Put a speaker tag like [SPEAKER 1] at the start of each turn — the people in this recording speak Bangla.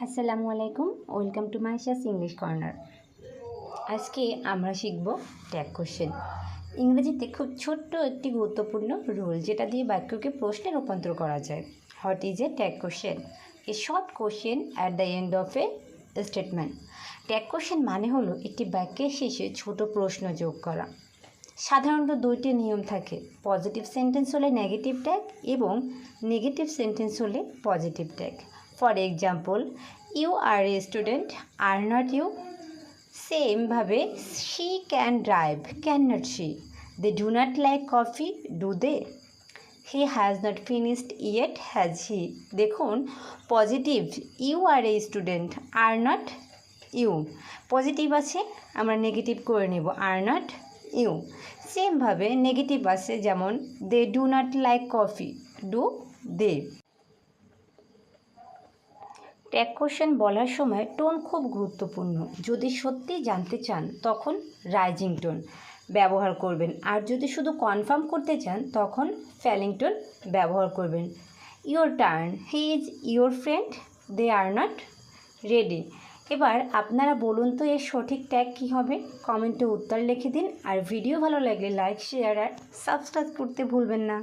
[SPEAKER 1] আসসালামু আলাইকুম, welcome to Maisha's English corner. আজকে আমরা শিখব ট্যাগ কোশ্চেন। ইংরেজিতে খুব ছোট্ট একটি গুরুত্বপূর্ণ রুল, যেটা দিয়ে বাক্যকে প্রশ্নে রূপান্তর করা যায়। What is a tag question? A short question at the end of A statement. Tag question মানে হলো একটি বাক্যের শেষে ছোট প্রশ্ন যোগ করা। সাধারণত দুইটি নিয়ম থাকে, পজিটিভ সেন্টেন্স হলে নেগেটিভ ট্যাগ এবং নেগেটিভ সেন্টেন্স হলে positive tag. For example, you are a student, are not you. সেমভাবে she can drive, can not she. They do not like coffee, do they. He has not finished yet, has he. দেখুন, positive you are a student, are not you. Positive আছে, আমরা নেগেটিভ করে নেব আর নট ইউ। সেমভাবে নেগেটিভ আছে, যেমন they do not like coffee, do they. Tag question বলার সময় টোন খুব গুরুত্বপূর্ণ। যদি সত্যি জানতে চান তখন রাইজিং টোন ব্যবহার করবেন, আর যদি শুধু কনফার্ম করতে চান তখন ফেলিং টোন ব্যবহার করবেন। Your turn, he is your friend, they are not ready. এবার আপনারা বলুন তো এর সঠিক ট্যাগ কী হবে? কমেন্টে উত্তর লিখে দিন, আর ভিডিও ভালো লাগলে লাইক, শেয়ার আর সাবস্ক্রাইব করতে ভুলবেন না।